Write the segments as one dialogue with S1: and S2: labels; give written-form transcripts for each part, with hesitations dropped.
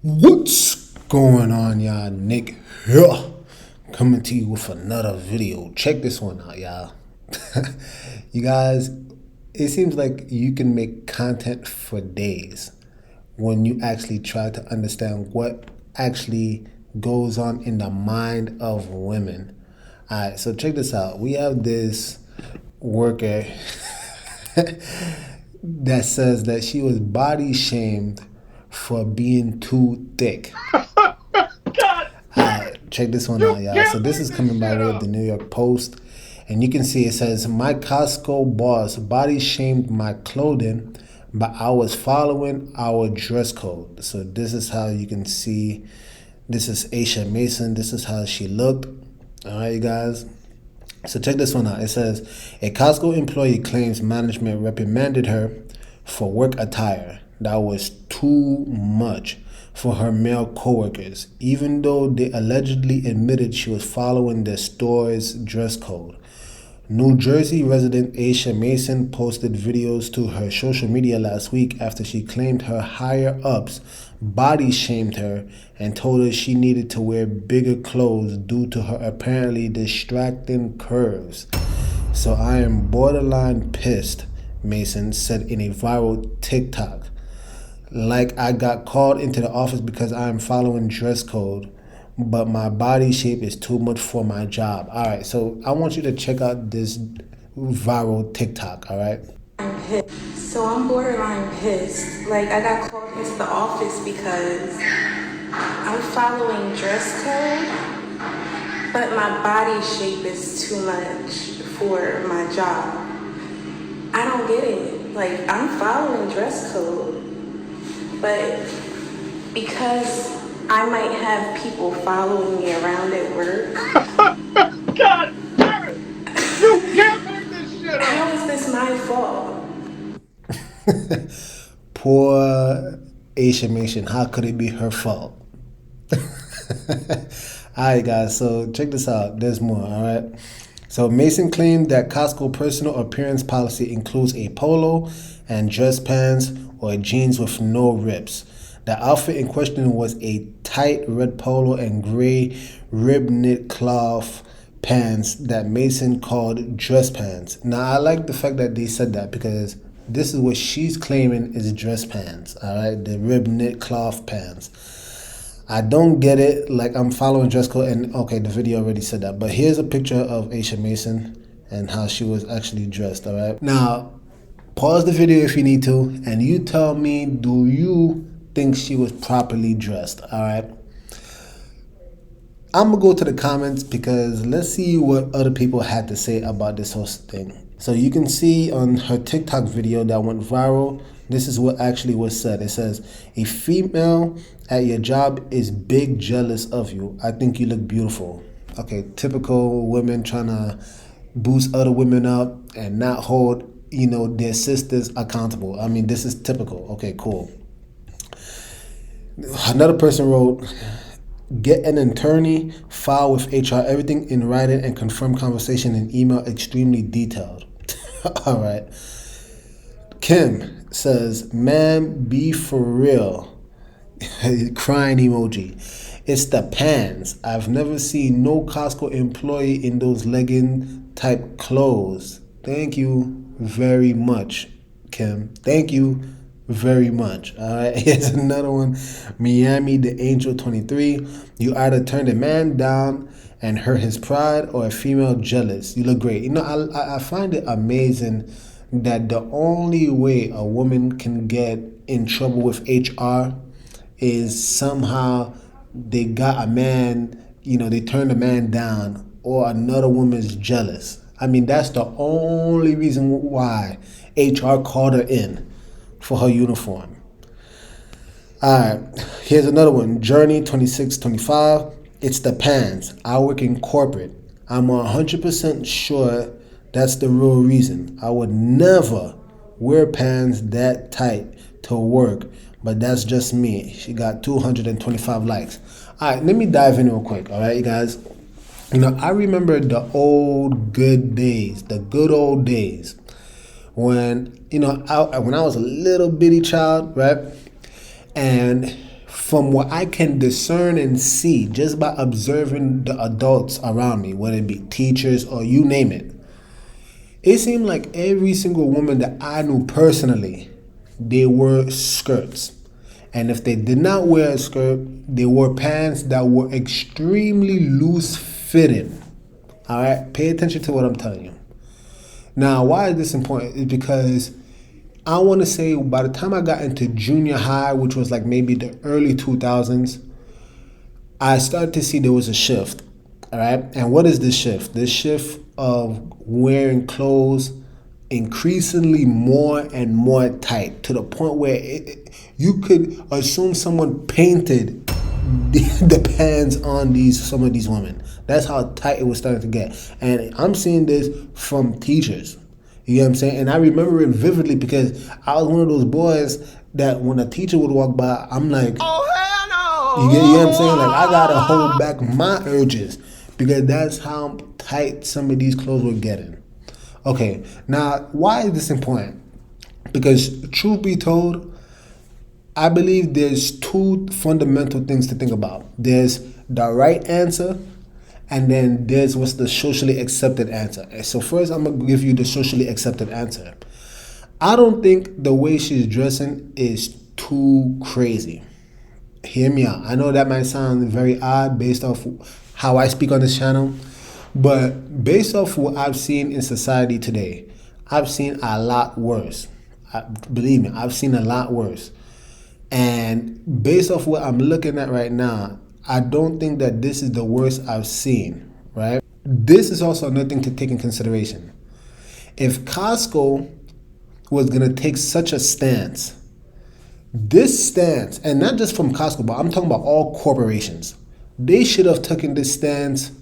S1: What's going on, y'all? Nick here, coming to you with another video. Check this one out, y'all. You guys, it seems like you can make content for days when you actually try to understand what actually goes on in the mind of women. All right, so check this out. We have this worker that says that she was body shamed for being too thick. Check this one out, y'all. So this is coming by way of the New York Post. And you can see it says, my Costco boss body shamed my clothing, but I was following our dress code. So this is how you can see, this is Aisha Mason. This is how she looked. All right, you guys. So check this one out. It says, a Costco employee claims management reprimanded her for work attire that was too much for her male coworkers, even though they allegedly admitted she was following the store's dress code. New Jersey resident Aisha Mason posted videos to her social media last week after she claimed her higher-ups body shamed her and told her she needed to wear bigger clothes due to her apparently distracting curves. So I am borderline pissed, Mason said in a viral TikTok. Like, I got called into the office because I am following dress code, but my body shape is too much for my job. All right, so I want you to check out this viral TikTok, all right?
S2: I'm pissed. So I'm borderline pissed. Like, I got called into the office because I'm following dress code, but my body shape is too much for my job. I don't get it. Like, I'm following dress code, but because I might have people following me around at work.
S3: God damn it! You can't make this shit up!
S2: How is this my fault?
S1: Poor Aisha Mason. How could it be her fault? Alright, guys, so check this out. There's more, alright? So Mason claimed that Costco personal appearance policy includes a polo and dress pants or jeans with no rips. The outfit in question was a tight red polo and gray rib knit cloth pants that Mason called dress pants. Now, I like the fact that they said that because this is what she's claiming is dress pants, all right? The rib knit cloth pants. I don't get it. Like, I'm following dress code, and okay, the video already said that. But here's a picture of Aisha Mason and how she was actually dressed, all right? Now, pause the video if you need to, and you tell me, do you think she was properly dressed, all right? I'm gonna go to the comments because let's see what other people had to say about this whole thing. So you can see on her TikTok video that went viral, this is what actually was said. It says, a female at your job is big jealous of you. I think you look beautiful. Okay, typical women trying to boost other women up and not hold, their sisters accountable. I mean, this is typical. Okay, cool. Another person wrote, get an attorney, file with HR, everything in writing and confirm conversation in email, extremely detailed. All right. Kim says, man, be for real. Crying emoji. It's the pants. I've never seen no Costco employee in those legging type clothes. Thank you very much, Kim. Thank you very much. All right. Here's another one. Miami the Angel 23. You either turn a man down and hurt his pride or a female jealous. You look great. I find it amazing that the only way a woman can get in trouble with HR is somehow they got a man, they turned a man down or another woman's jealous. I mean, that's the only reason why HR called her in for her uniform. All right, here's another one. Journey 2625. It's the pants. I work in corporate. I'm 100% sure that's the real reason. I would never wear pants that tight to work, but that's just me. She got 225 likes. All right, let me dive in real quick. All right, you guys. I remember the old good days, the good old days when, when I was a little bitty child, right? And from what I can discern and see just by observing the adults around me, whether it be teachers or you name it seemed like every single woman that I knew personally, they wore skirts. And if they did not wear a skirt, they wore pants that were extremely loose fitting. All right, pay attention to what I'm telling you. Now, why is this important? It's because I want to say by the time I got into junior high, which was like maybe the early 2000s, I started to see there was a shift. All right, and what is this shift? This shift of wearing clothes increasingly more and more tight to the point where you could assume someone painted the pants on some of these women. That's how tight it was starting to get. And I'm seeing this from teachers. You know what I'm saying? And I remember it vividly because I was one of those boys that when a teacher would walk by, I'm like, oh, hell no. You know what I'm saying? Like, I gotta hold back my urges because that's how tight some of these clothes were getting. Okay, now why is this important? Because truth be told, I believe there's two fundamental things to think about. There's the right answer, and then there's what's the socially accepted answer. So first, I'm going to give you the socially accepted answer. I don't think the way she's dressing is too crazy. Hear me out. I know that might sound very odd based off how I speak on this channel, but based off what I've seen in society today, I've seen a lot worse. Believe me, I've seen a lot worse. And based off what I'm looking at right now, I don't think that this is the worst I've seen, right? This is also another thing to take in consideration. If Costco was going to take such a stance, this stance, and not just from Costco, but I'm talking about all corporations, they should have taken this stance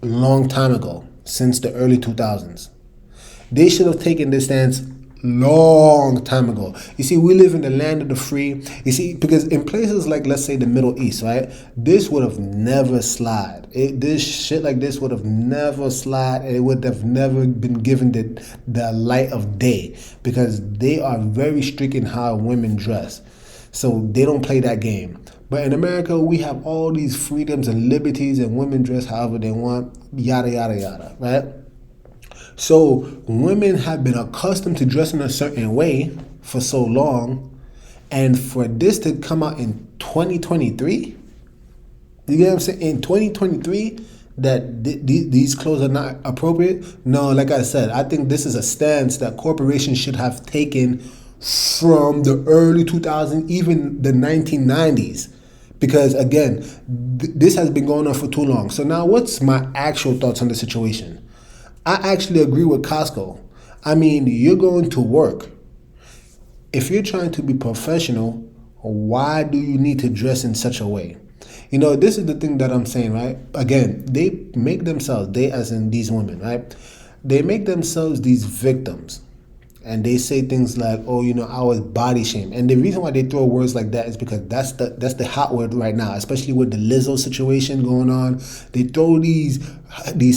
S1: a long time ago, since the early 2000s. They should have taken this stance long time ago. You see, we live in the land of the free. You see, because in places like, let's say, the Middle East, right, this would have never slide. This shit like this would have never slide, and it would have never been given the light of day because they are very strict in how women dress. So they don't play that game. But in America, we have all these freedoms and liberties, and women dress however they want, yada, yada, yada, right? So women have been accustomed to dressing a certain way for so long, and for this to come out in 2023, you get what I'm saying? In 2023, that these clothes are not appropriate? No, like I said, I think this is a stance that corporations should have taken from the early 2000s, even the 1990s. Because again, this has been going on for too long. So now what's my actual thoughts on the situation? I actually agree with Costco. I mean, you're going to work. If you're trying to be professional, why do you need to dress in such a way? You know, this is the thing that I'm saying, right? Again, they make themselves, they as in these women, right? They make themselves these victims. And they say things like, oh, you know, I was body shamed. And the reason why they throw words like that is because that's the hot word right now, especially with the Lizzo situation going on. They throw these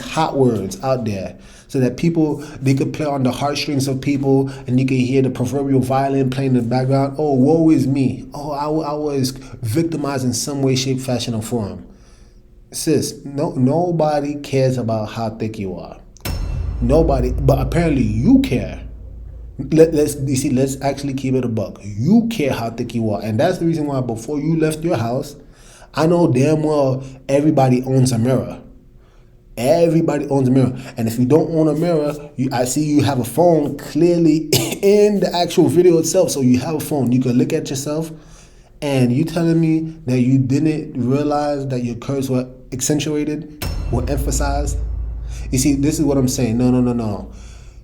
S1: hot words out there so that they could play on the heartstrings of people, and you can hear the proverbial violin playing in the background. Oh, woe is me. Oh, I was victimized in some way, shape, fashion, or form. Sis, nobody cares about how thick you are. Nobody, but apparently you care. Let's actually keep it a buck. You care how thick you are, and that's the reason why before you left your house, I know damn well everybody owns a mirror. Everybody owns a mirror, and if you don't own a mirror, I see you have a phone clearly in the actual video itself. So you have a phone, you can look at yourself, and you telling me that you didn't realize that your curves were accentuated or emphasized? You see, this is what I'm saying. No.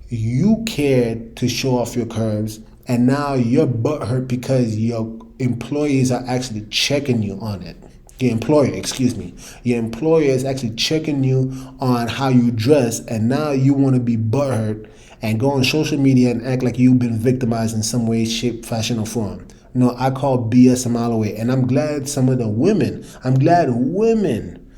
S1: You cared to show off your curves, and now you're butthurt because your employees are actually checking you on it. Your employer is actually checking you on how you dress, and now you want to be butthurt and go on social media and act like you've been victimized in some way, shape, fashion, or form. No, I call BS a mile away, and I'm glad women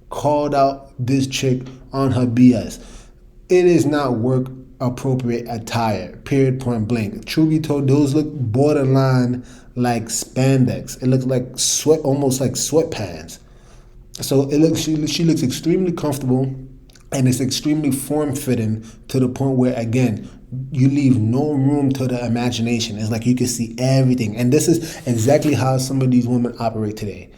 S1: called out this chick on her BS. It is not work appropriate attire. Period. Point blank. Truth be told, those look borderline like spandex. It looks like sweat, almost like sweatpants. So it looks she looks extremely comfortable, and it's extremely form fitting to the point where, again, you leave no room to the imagination. It's like you can see everything, and this is exactly how some of these women operate today.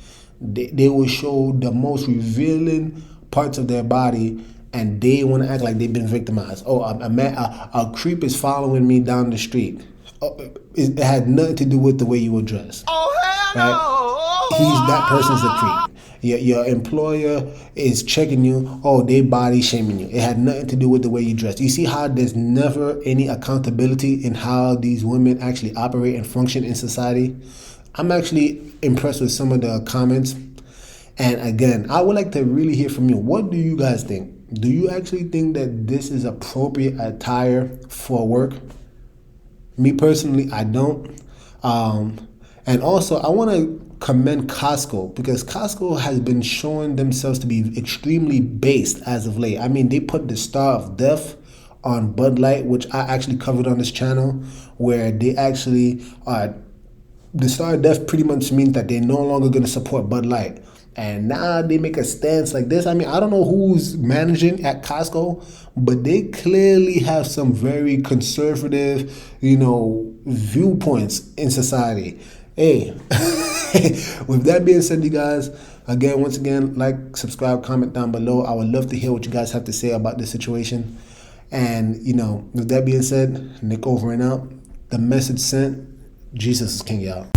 S1: They will show the most revealing parts of their body, and they want to act like they've been victimized. Oh, a creep is following me down the street. Oh, it had nothing to do with the way you were dressed. Oh, hell no! Right? He's that person's a creep. Your employer is checking you. Oh, they body shaming you. It had nothing to do with the way you dress. You see how there's never any accountability in how these women actually operate and function in society? I'm actually impressed with some of the comments. And again, I would like to really hear from you. What do you guys think? Do you actually think that this is appropriate attire for work? Me personally, I don't. And also, I want to commend Costco, because Costco has been showing themselves to be extremely based as of late. I mean, they put the Star of Death on Bud Light, which I actually covered on this channel, where they actually the Star of Death pretty much means that they're no longer going to support Bud Light. And now they make a stance like this. I mean, I don't know who's managing at Costco, but they clearly have some very conservative, viewpoints in society. Hey, with that being said, you guys, again, once again, like, subscribe, comment down below. I would love to hear what you guys have to say about this situation. And, with that being said, Nick over and out. The message sent. Jesus is King, y'all.